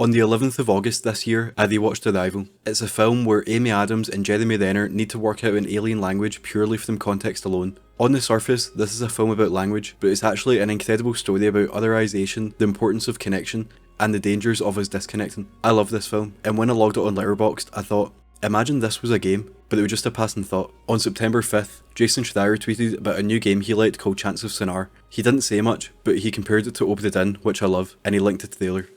On the 11th of August this year, I rewatched Arrival. It's a film where Amy Adams and Jeremy Renner need to work out an alien language purely from context alone. On the surface, this is a film about language, but it's actually an incredible story about otherization, the importance of connection, and the dangers of us disconnecting. I love this film, and when I logged it on Letterboxd, I thought, imagine this was a game, but it was just a passing thought. On September 5th, Jason Schreier tweeted about a new game he liked called Chants of Sennaar. He didn't say much, but he compared it to Obra Dinn, which I love, and he linked a trailer.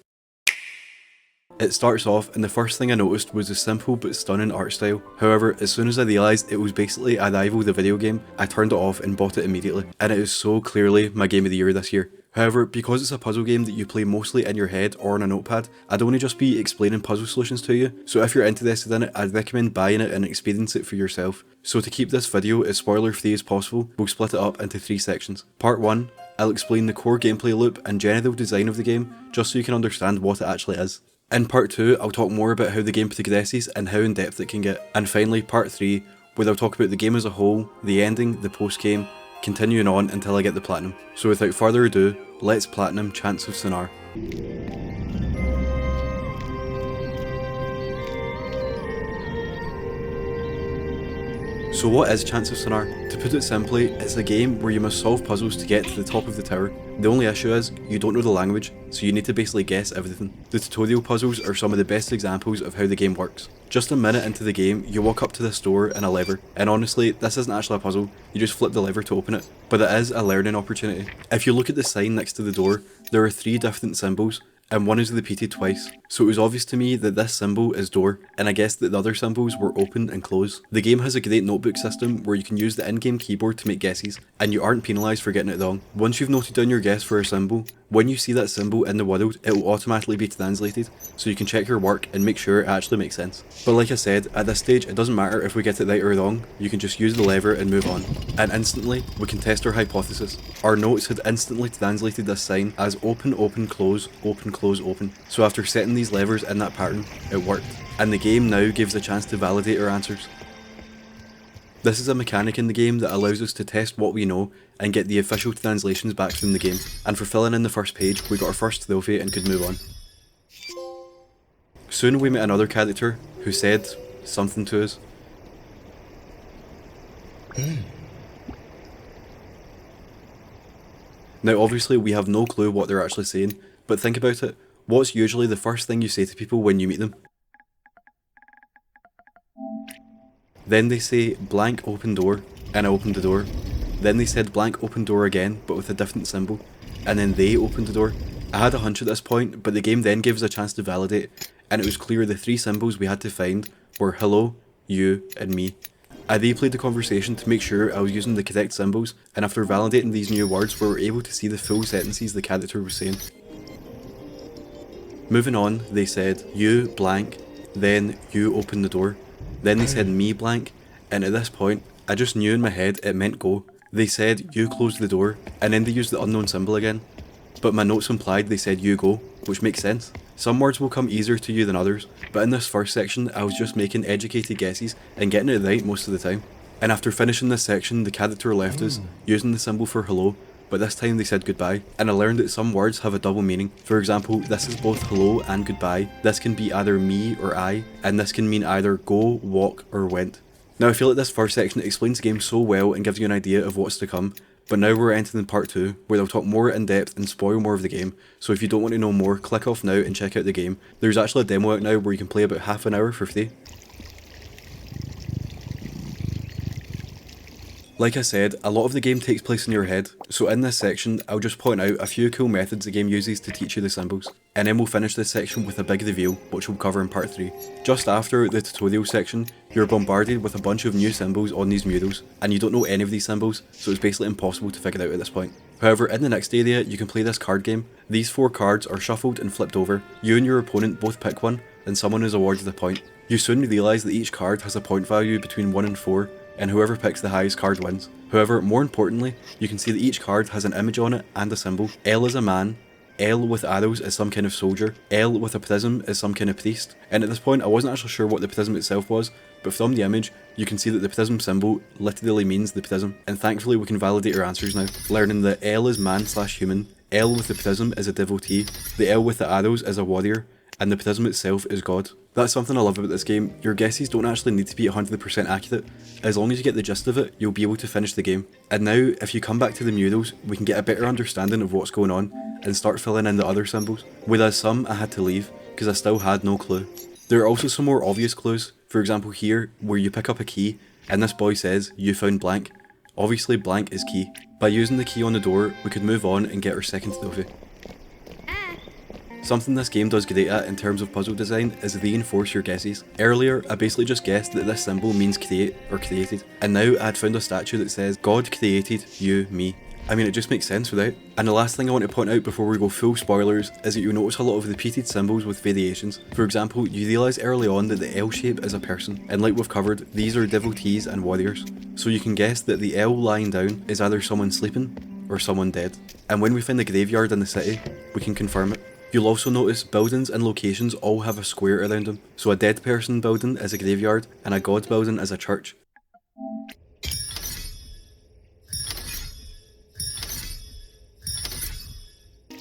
It starts off, and the first thing I noticed was the simple but stunning art style. However, as soon as I realised it was basically Arrival the video game, I turned it off and bought it immediately, and it is so clearly my game of the year this year. However, because it's a puzzle game that you play mostly in your head or on a notepad, I don't want to just be explaining puzzle solutions to you, so if you're interested in it, I'd recommend buying it and experience it for yourself. So to keep this video as spoiler free as possible, we'll split it up into 3 sections. Part 1, I'll explain the core gameplay loop and general design of the game, just so you can understand what it actually is. In part 2, I'll talk more about how the game progresses and how in depth it can get. And finally, part 3, where I'll talk about the game as a whole, the ending, the post-game, continuing on until I get the Platinum. So without further ado, let's Platinum Chants of Sennaar. So what is Chants of Sennaar? To put it simply, it's a game where you must solve puzzles to get to the top of the tower. The only issue is, you don't know the language, so you need to basically guess everything. The tutorial puzzles are some of the best examples of how the game works. Just a minute into the game, you walk up to this door and a lever, and honestly, this isn't actually a puzzle, you just flip the lever to open it. But it is a learning opportunity. If you look at the sign next to the door, there are 3 different symbols, and one is repeated twice, so it was obvious to me that this symbol is door, and I guessed that the other symbols were open and close. The game has a great notebook system where you can use the in-game keyboard to make guesses, and you aren't penalised for getting it wrong. Once you've noted down your guess for a symbol, when you see that symbol in the world, it will automatically be translated, so you can check your work and make sure it actually makes sense. But like I said, at this stage it doesn't matter if we get it right or wrong, you can just use the lever and move on. And instantly, we can test our hypothesis. Our notes had instantly translated this sign as open, open, close, open. So after setting these levers in that pattern, it worked. And the game now gives a chance to validate our answers. This is a mechanic in the game that allows us to test what we know and get the official translations back from the game. And for filling in the first page, we got our first trophy and could move on. Soon we met another character who said something to us. Now obviously we have no clue what they're actually saying, but think about it, what's usually the first thing you say to people when you meet them? Then they say blank open door, and I opened the door. Then they said blank open door again, but with a different symbol, and then they opened the door. I had a hunch at this point, but the game then gives us a chance to validate, and it was clear the 3 symbols we had to find were hello, you, and me. I replayed the conversation to make sure I was using the correct symbols, and after validating these new words, we were able to see the full sentences the character was saying. Moving on, they said you blank, then you opened the door. Then they said me blank, and at this point, I just knew in my head it meant go. They said you closed the door, and then they used the unknown symbol again. But my notes implied they said you go, which makes sense. Some words will come easier to you than others, but in this first section I was just making educated guesses and getting it right most of the time. And after finishing this section, the character left us, using the symbol for hello, but this time they said goodbye, and I learned that some words have a double meaning. For example, this is both hello and goodbye, this can be either me or I, and this can mean either go, walk, or went. Now I feel like this first section explains the game so well and gives you an idea of what's to come, but now we're entering part 2, where they'll talk more in depth and spoil more of the game, so if you don't want to know more, click off now and check out the game. There's actually a demo out now where you can play about half an hour for free. Like I said, a lot of the game takes place in your head, so in this section I'll just point out a few cool methods the game uses to teach you the symbols, and then we'll finish this section with a big reveal, which we'll cover in part 3. Just after the tutorial section, you're bombarded with a bunch of new symbols on these murals, and you don't know any of these symbols, so it's basically impossible to figure out at this point. However, in the next area you can play this card game. These 4 cards are shuffled and flipped over, you and your opponent both pick one, and someone is awarded a point. You soon realise that each card has a point value between 1 and 4, and whoever picks the highest card wins. However, more importantly, you can see that each card has an image on it and a symbol. L is a man, L with arrows is some kind of soldier, L with a prism is some kind of priest, and at this point I wasn't actually sure what the prism itself was, but from the image you can see that the prism symbol literally means the prism, and thankfully we can validate our answers now, learning that L is man/human, L with the prism is a devotee, the L with the arrows is a warrior, and the prism itself is God. That's something I love about this game. Your guesses don't actually need to be 100% accurate. As long as you get the gist of it, you'll be able to finish the game. And now, if you come back to the murals, we can get a better understanding of what's going on and start filling in the other symbols. Whereas some I had to leave, because I still had no clue. There are also some more obvious clues. For example here, where you pick up a key, and this boy says, "You found blank." Obviously blank is key. By using the key on the door, we could move on and get our second trophy. Something this game does great at in terms of puzzle design is reinforce your guesses. Earlier, I basically just guessed that this symbol means create or created, and now I had found a statue that says, "God created you, me." I mean, it just makes sense, right? And the last thing I want to point out before we go full spoilers is that you'll notice a lot of repeated symbols with variations. For example, you realise early on that the L shape is a person, and like we've covered, these are devotees and warriors. So you can guess that the L lying down is either someone sleeping or someone dead. And when we find the graveyard in the city, we can confirm it. You'll also notice buildings and locations all have a square around them. So a dead person building is a graveyard, and a god building is a church.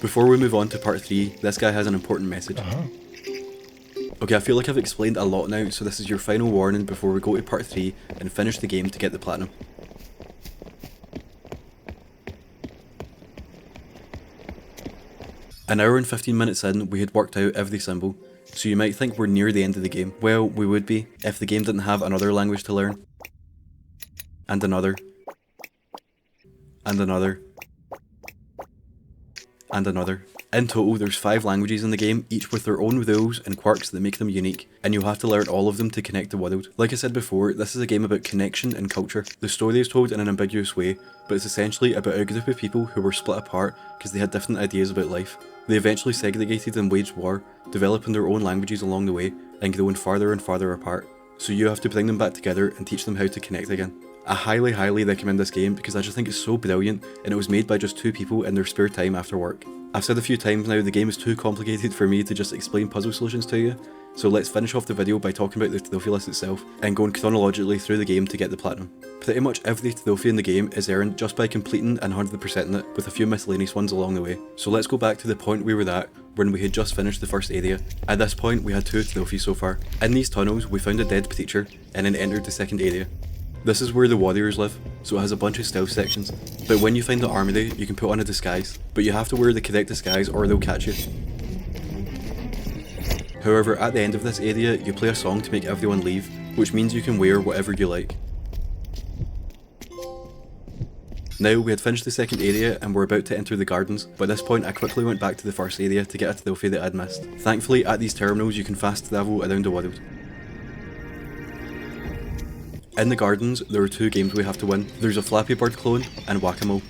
Before we move on to part 3, this guy has an important message. Okay, I feel like I've explained a lot now, so this is your final warning before we go to part 3 and finish the game to get the platinum. An hour and 15 minutes in, we had worked out every symbol, so you might think we're near the end of the game. Well, we would be, if the game didn't have another language to learn. And another. And another. And another. In total, there's 5 languages in the game, each with their own rules and quirks that make them unique, and you'll have to learn all of them to connect the world. Like I said before, this is a game about connection and culture. The story is told in an ambiguous way, but it's essentially about a group of people who were split apart because they had different ideas about life. They eventually segregated and waged war, developing their own languages along the way, and growing farther and farther apart. So you have to bring them back together and teach them how to connect again. I highly recommend this game because I just think it's so brilliant, and it was made by just 2 people in their spare time after work. I've said a few times now, the game is too complicated for me to just explain puzzle solutions to you, so let's finish off the video by talking about the trophy list itself, and going chronologically through the game to get the platinum. Pretty much every trophy in the game is earned just by completing and 100%ing it, with a few miscellaneous ones along the way. So let's go back to the point we were at, when we had just finished the first area. At this point we had 2 trophies so far. In these tunnels we found a dead preacher, and then entered the second area. This is where the warriors live, so it has a bunch of stealth sections. But when you find the armory, you can put on a disguise, but you have to wear the correct disguise or they'll catch you. However, at the end of this area, you play a song to make everyone leave, which means you can wear whatever you like. Now, we had finished the second area and were about to enter the gardens, but at this point I quickly went back to the first area to get a trophy that I'd missed. Thankfully, at these terminals you can fast travel around the world. In the gardens, there are 2 games we have to win. There's a Flappy Bird clone and Whack-A-Mole.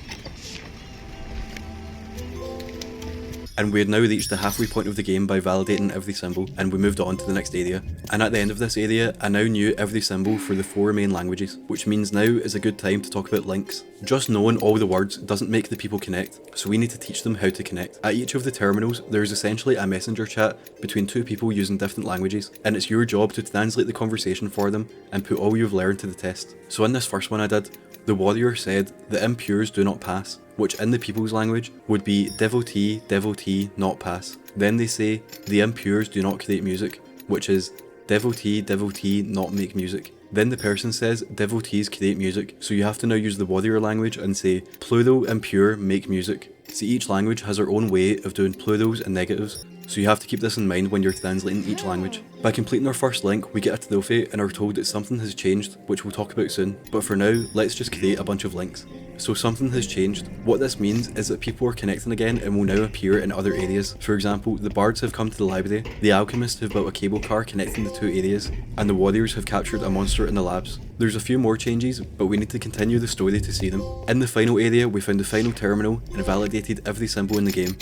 And we had now reached the halfway point of the game by validating every symbol, and we moved on to the next area. And at the end of this area, I now knew every symbol for the 4 main languages, which means now is a good time to talk about links. Just knowing all the words doesn't make the people connect, so we need to teach them how to connect. At each of the terminals, there is essentially a messenger chat between 2 people using different languages, and it's your job to translate the conversation for them and put all you've learned to the test. So in this first one I did, the warrior said, "The impures do not pass," which in the people's language would be devotee, devotee, not pass. Then they say, "The impures do not create music," which is devotee, devotee, not make music. Then the person says, "Devotees create music," so you have to now use the warrior language and say, "Plural impure make music." See, each language has their own way of doing plurals and negatives, so you have to keep this in mind when you're translating each language. By completing our first link, we get a trophy and are told that something has changed, which we'll talk about soon, but for now, let's just create a bunch of links. So something has changed. What this means is that people are connecting again and will now appear in other areas. For example, the bards have come to the library, the alchemists have built a cable car connecting the 2 areas, and the warriors have captured a monster in the labs. There's a few more changes, but we need to continue the story to see them. In the final area, we found the final terminal and validated every symbol in the game.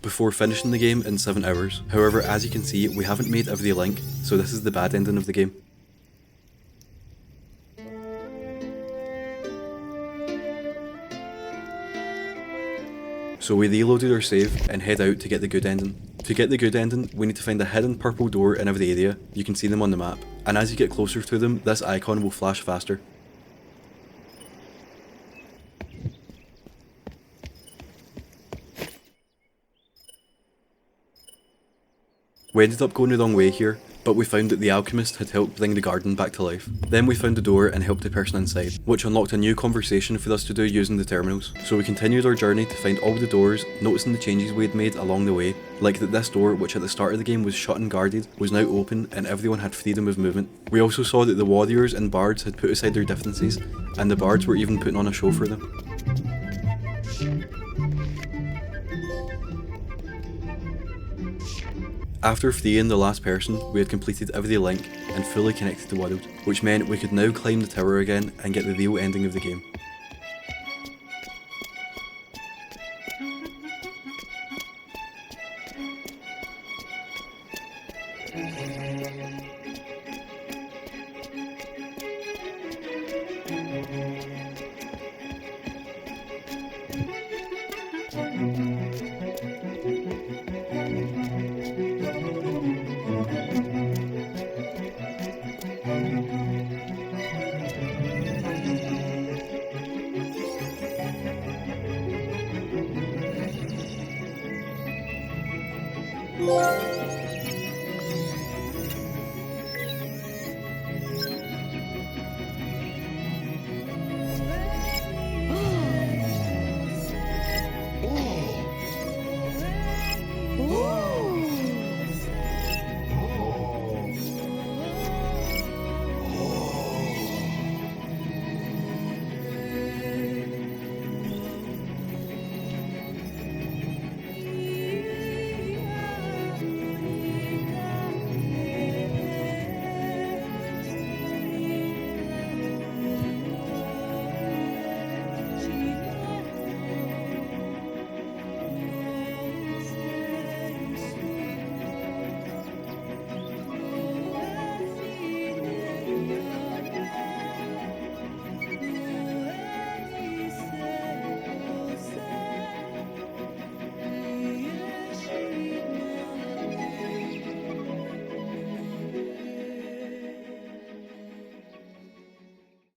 Before finishing the game in 7 hours. However, as you can see, we haven't made every link, so this is the bad ending of the game. So we reloaded our save and head out to get the good ending. To get the good ending, we need to find a hidden purple door in every area. You can see them on the map, and as you get closer to them, this icon will flash faster. We ended up going the wrong way here, but we found that the alchemist had helped bring the garden back to life. Then we found the door and helped the person inside, which unlocked a new conversation for us to do using the terminals. So we continued our journey to find all the doors, noticing the changes we had made along the way, like that this door, which at the start of the game was shut and guarded, was now open and everyone had freedom of movement. We also saw that the warriors and bards had put aside their differences, and the bards were even putting on a show for them. After freeing the last person, we had completed every link and fully connected the world, which meant we could now climb the tower again and get the real ending of the game.